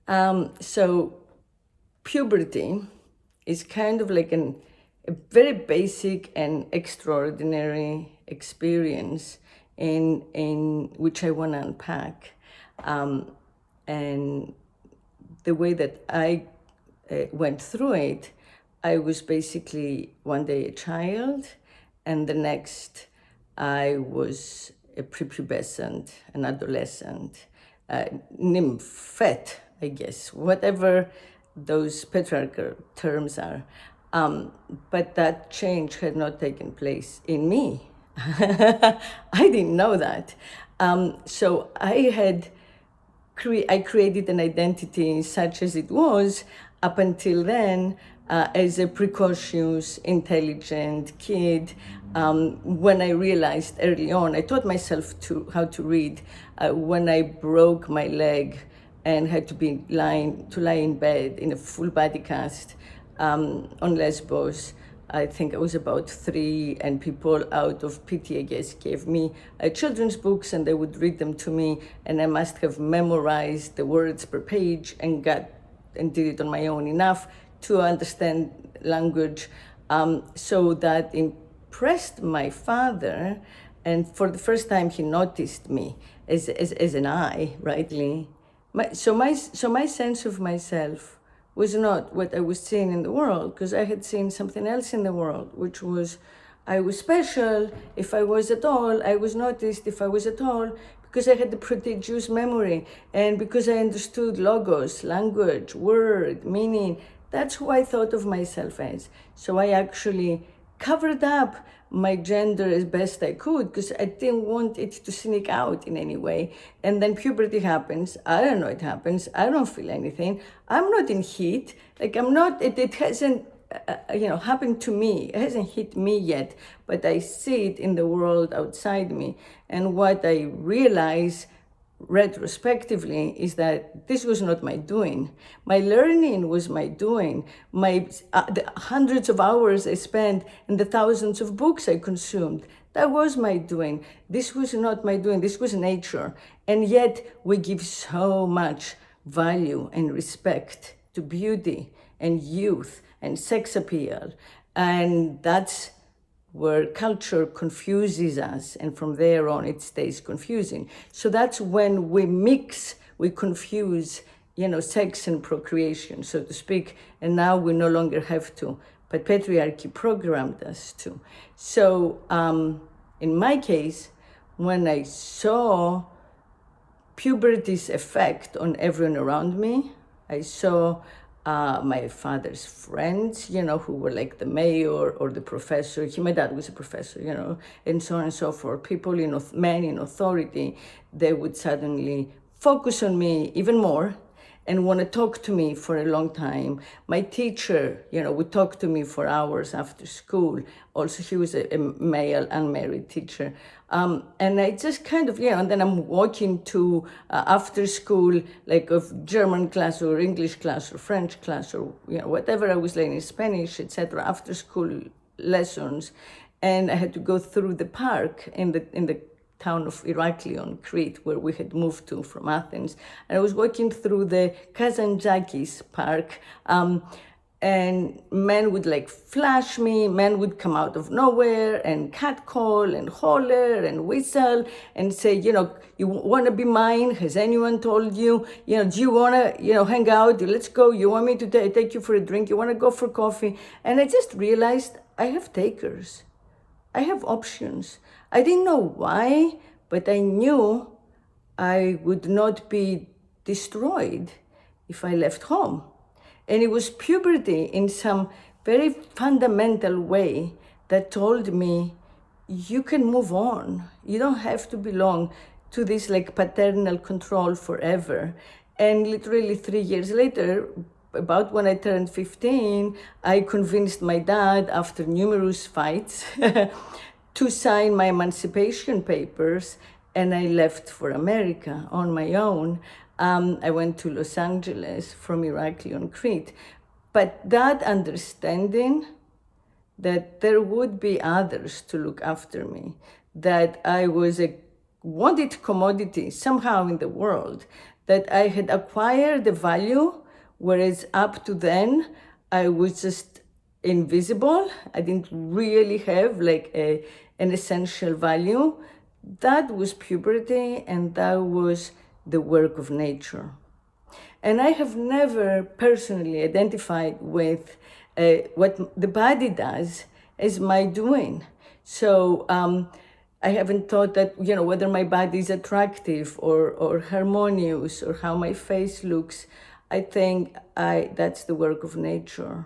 So puberty is kind of like a very basic and extraordinary experience in which I want to unpack. And the way that I went through it, I was basically one day a child, and the next I was a prepubescent, an adolescent, nymphette, I guess, whatever those patriarchal terms are. But that change had not taken place in me. I didn't know that. So I created an identity such as it was up until then as a precocious, intelligent kid. When I realized early on, I taught myself how to read. When I broke my leg and had to lie in bed in a full body cast on Lesbos. I think I was about 3, and people out of pity, I guess, gave me children's books, and they would read them to me, and I must have memorized the words per page and did it on my own enough to understand language, so that impressed my father, and for the first time he noticed me as an I, rightly. So my sense of myself was not what I was seeing in the world, because I had seen something else in the world, which was I was special if I was at all, I was noticed if I was at all, because I had the prodigious memory and because I understood logos, language, word, meaning. That's who I thought of myself as. So I actually covered up my gender as best I could because I didn't want it to sneak out in any way. And then puberty happens. I don't know it happens. I don't feel anything. I'm not in heat. Like I'm not, it hasn't, happened to me. It hasn't hit me yet, but I see it in the world outside me. And what I realize retrospectively is that this was not my doing. My learning was my doing. The hundreds of hours I spent and the thousands of books I consumed, that was my doing. This was not my doing. This was nature. And yet we give so much value and respect to beauty and youth and sex appeal. And that's where culture confuses us, and from there on it stays confusing. So that's when we confuse, sex and procreation, so to speak, and now we no longer have to, but patriarchy programmed us to. So in my case, when I saw puberty's effect on everyone around me, I saw my father's friends, who were like the mayor or the professor. My dad was a professor, and so on and so forth. People, men in authority, they would suddenly focus on me even more and want to talk to me for a long time. My teacher, would talk to me for hours after school. Also, he was a male, unmarried teacher. And I just kind of, and then I'm walking to after school, like of German class or English class or French class or, whatever I was learning, Spanish, etc., after school lessons. And I had to go through the park in the town of Iraklion, Crete, where we had moved to from Athens. And I was walking through the Kazantzakis Park, and men would like flash me, men would come out of nowhere and catcall and holler and whistle and say, you want to be mine? Has anyone told you? Do you want to, hang out? Let's go. You want me to take you for a drink? You want to go for coffee? And I just realized I have takers. I have options. I didn't know why, but I knew I would not be destroyed if I left home. And it was puberty in some very fundamental way that told me, you can move on. You don't have to belong to this like paternal control forever. And literally 3 years later, about when I turned 15, I convinced my dad, after numerous fights, to sign my emancipation papers, and I left for America on my own. I went to Los Angeles from Iraklion, Crete. But that understanding that there would be others to look after me, that I was a wanted commodity somehow in the world, that I had acquired the value, whereas up to then I was just invisible. I didn't really have like an essential value. That was puberty, and that was the work of nature. And I have never personally identified with what the body does as my doing. So I haven't thought that, whether my body is attractive or harmonious or how my face looks. I think that's the work of nature.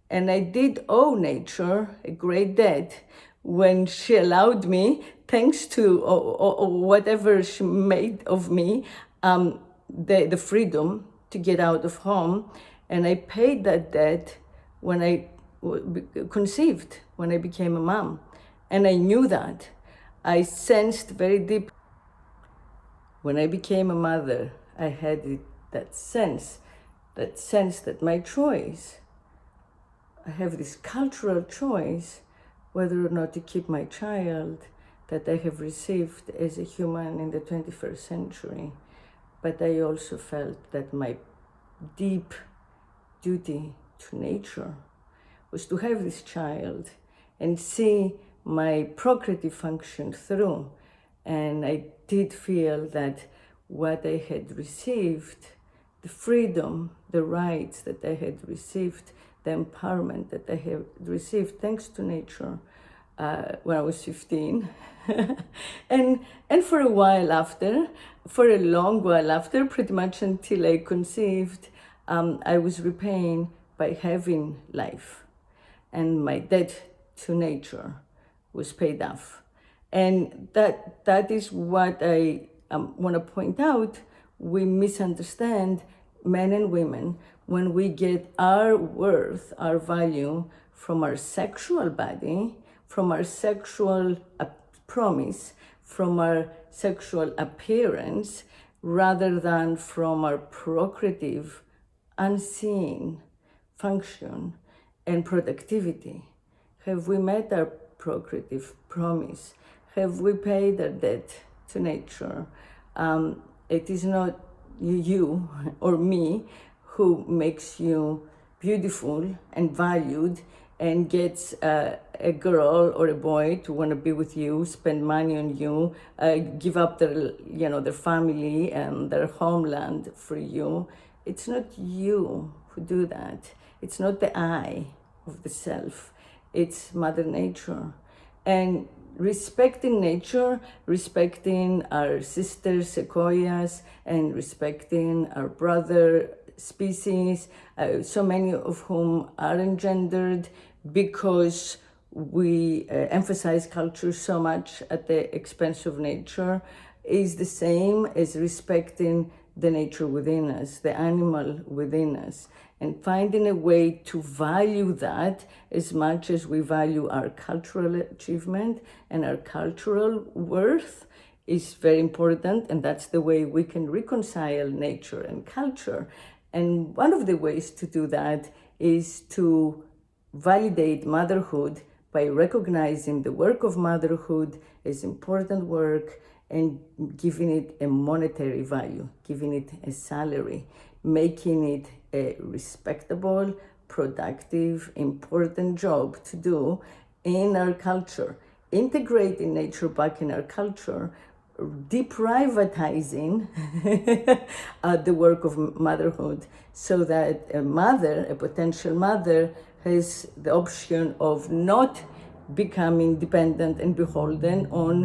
And I did owe nature a great debt when she allowed me, thanks to whatever she made of me, the freedom to get out of home. And I paid that debt when I conceived, when I became a mom. And I knew that. I sensed very deep. When I became a mother, I had that sense that my choice, I have this cultural choice whether or not to keep my child that I have received as a human in the 21st century. But I also felt that my deep duty to nature was to have this child and see my procreative function through. And I did feel that what I had received, the freedom, the rights that I had received, the empowerment that I have received thanks to nature when I was 15. and for a while after, for a long while after, pretty much until I conceived, I was repaying by having life. And my debt to nature was paid off. And that is what I want to point out. We misunderstand, men and women, when we get our worth, our value from our sexual body, from our sexual promise, from our sexual appearance, rather than from our procreative, unseen function and productivity. Have we met our procreative promise? Have we paid our debt to nature? It is not you or me who makes you beautiful and valued and gets a girl or a boy to want to be with you, spend money on you, give up their family and their homeland for you. It's not you who do that. It's not the I of the self. It's Mother Nature. And respecting nature, respecting our sister sequoias, and respecting our brother species, so many of whom are engendered because we emphasize culture so much at the expense of nature, is the same as respecting the nature within us, the animal within us, and finding a way to value that as much as we value our cultural achievement and our cultural worth is very important. And that's the way we can reconcile nature and culture. And one of the ways to do that is to validate motherhood by recognizing the work of motherhood as important work and giving it a monetary value, giving it a salary, making it a respectable, productive, important job to do in our culture, integrating nature back in our culture, deprivatizing the work of motherhood so that a mother, a potential mother, has the option of not becoming dependent and beholden on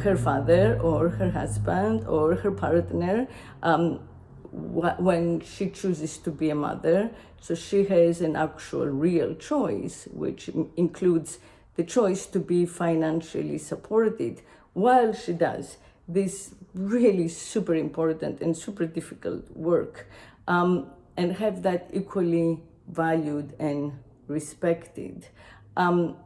her father or her husband or her partner when she chooses to be a mother. So she has an actual real choice, which includes the choice to be financially supported while she does this really super important and super difficult work, and have that equally valued and respected. And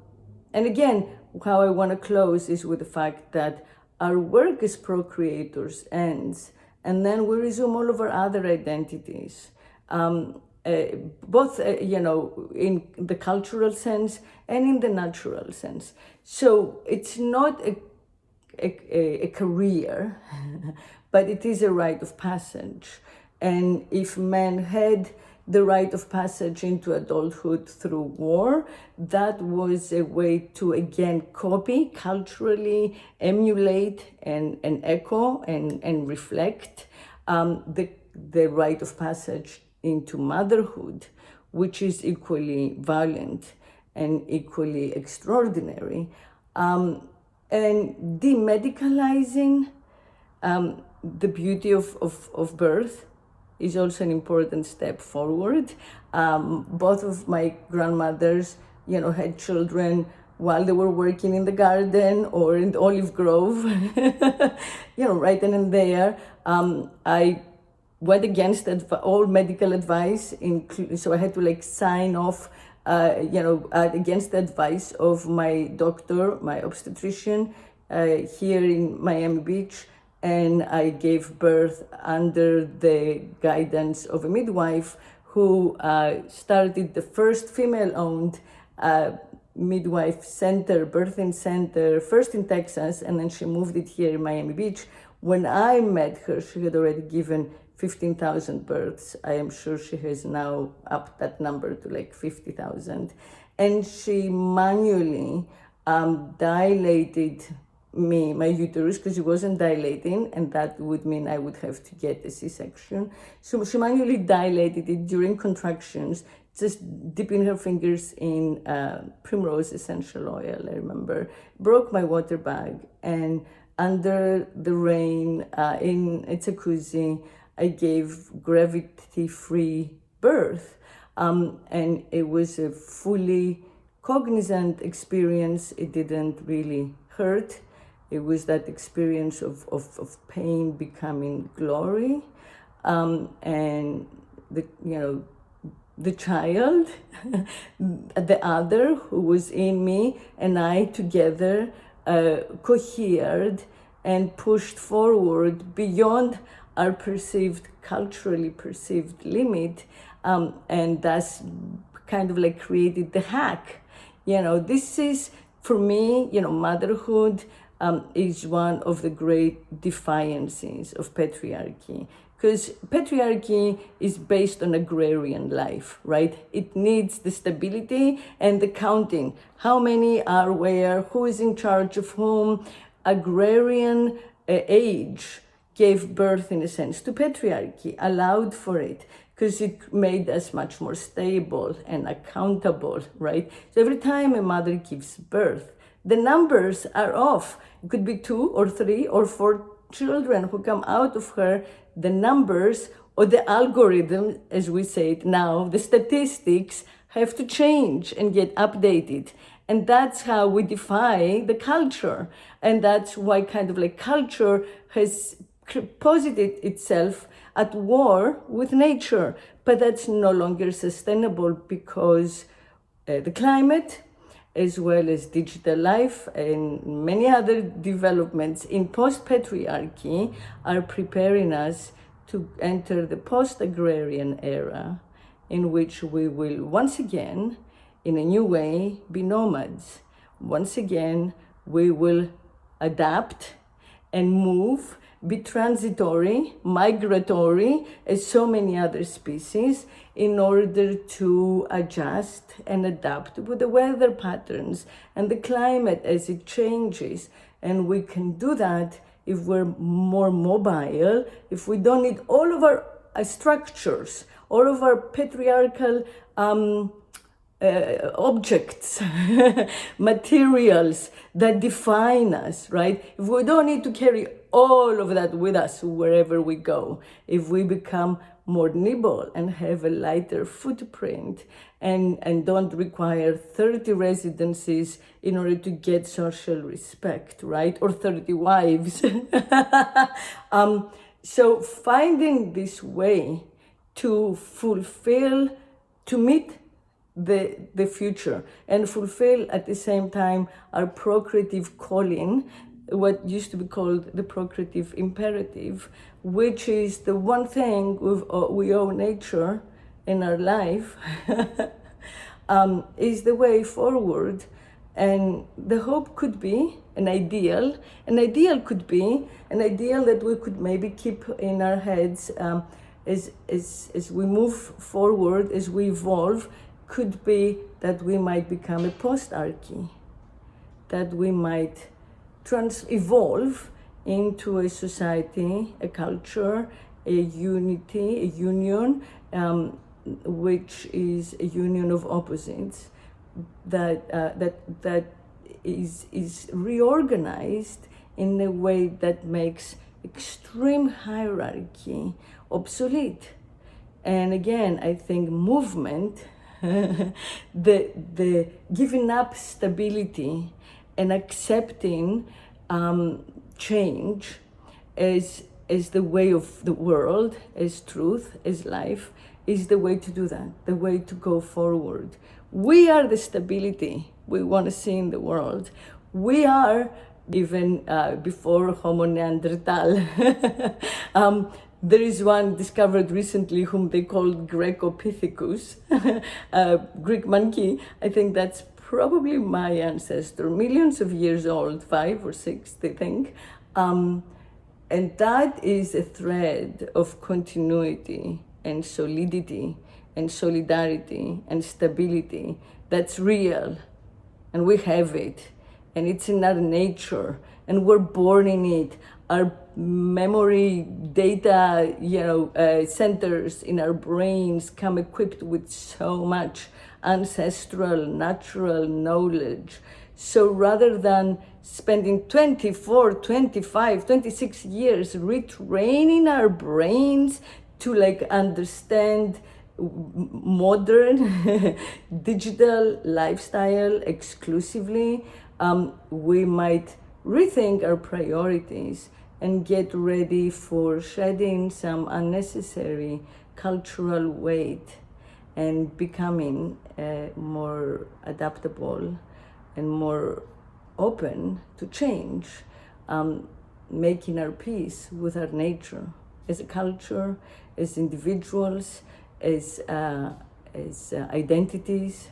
again, how I want to close is with the fact that our work as procreators ends, and then we resume all of our other identities, both in the cultural sense and in the natural sense. So it's not a career, but it is a rite of passage. And if men had the rite of passage into adulthood through war, that was a way to again copy, culturally emulate and echo and reflect the rite of passage into motherhood, which is equally violent and equally extraordinary. And demedicalizing the beauty of birth is also an important step forward. Both of my grandmothers, had children while they were working in the garden or in the olive grove, right then and there. I went against all medical advice, so I had to sign off, against the advice of my doctor, my obstetrician, here in Miami Beach. And I gave birth under the guidance of a midwife who started the first female-owned midwife center, birthing center, first in Texas, and then she moved it here in Miami Beach. When I met her, she had already given 15,000 births. I am sure she has now upped that number to 50,000. And she manually dilated my uterus, because it wasn't dilating, and that would mean I would have to get a C-section. So she manually dilated it during contractions, just dipping her fingers in primrose essential oil, I remember. Broke my water bag, and under the rain in a jacuzzi, I gave gravity-free birth. And it was a fully cognizant experience. It didn't really hurt. It was that experience of pain becoming glory, and the child, the other who was in me, and I together cohered and pushed forward beyond our culturally perceived limit, and thus kind of created the hack. This is, for me, motherhood is one of the great defiances of patriarchy, because patriarchy is based on agrarian life, right? It needs the stability and the counting. How many are where, who is in charge of whom? Agrarian age gave birth, in a sense, to patriarchy, allowed for it, because it made us much more stable and accountable, right? So every time a mother gives birth, the numbers are off. It could be 2 or 3 or 4 children who come out of her. The numbers, or the algorithm, as we say it now, the statistics have to change and get updated. And that's how we defy the culture. And that's why culture has posited itself at war with nature. But that's no longer sustainable, because the climate, as well as digital life and many other developments in post-patriarchy, are preparing us to enter the post-agrarian era, in which we will once again, in a new way, be nomads. Once again, we will adapt and move, be transitory, migratory, as so many other species, in order to adjust and adapt with the weather patterns and the climate as it changes. And we can do that if we're more mobile, if we don't need all of our structures, all of our patriarchal objects, materials that define us, right? If we don't need to carry all of that with us wherever we go, if we become more nimble and have a lighter footprint, and don't require 30 residencies in order to get social respect, right? Or 30 wives. So finding this way to fulfill, to meet the future, and fulfill at the same time our procreative calling, what used to be called the procreative imperative, which is the one thing we owe nature in our life, is the way forward. And the hope could be an ideal. An ideal could be an ideal that we could maybe keep in our heads as we move forward, as we evolve, could be that we might become a post-archy, that we might evolve into a society, a culture, a unity, a union, which is a union of opposites that is reorganized in a way that makes extreme hierarchy obsolete. And again, I think movement, the giving up stability and accepting change as the way of the world, as truth, as life, is the way to do that, the way to go forward. We are the stability we want to see in the world. We are, even before Homo Neanderthal. There is one discovered recently whom they called Grecopithecus, Greek monkey. I think that's probably my ancestor, millions of years old, 5 or 6, they think. And that is a thread of continuity and solidity and solidarity and stability that's real. And we have it. And it's in our nature. And we're born in it. Our memory data, centers in our brains come equipped with so much ancestral, natural knowledge. So rather than spending 24, 25, 26 years retraining our brains to understand modern digital lifestyle exclusively, we might rethink our priorities and get ready for shedding some unnecessary cultural weight and becoming more adaptable and more open to change, making our peace with our nature as a culture, as individuals, as identities,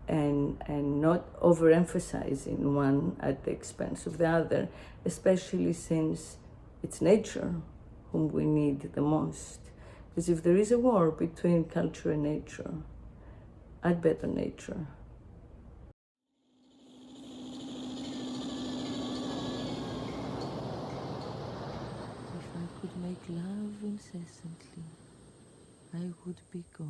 and not overemphasizing one at the expense of the other, especially since it's nature whom we need the most. Because if there is a war between culture and nature, I'd bet on nature. If I could make love incessantly, I would be God.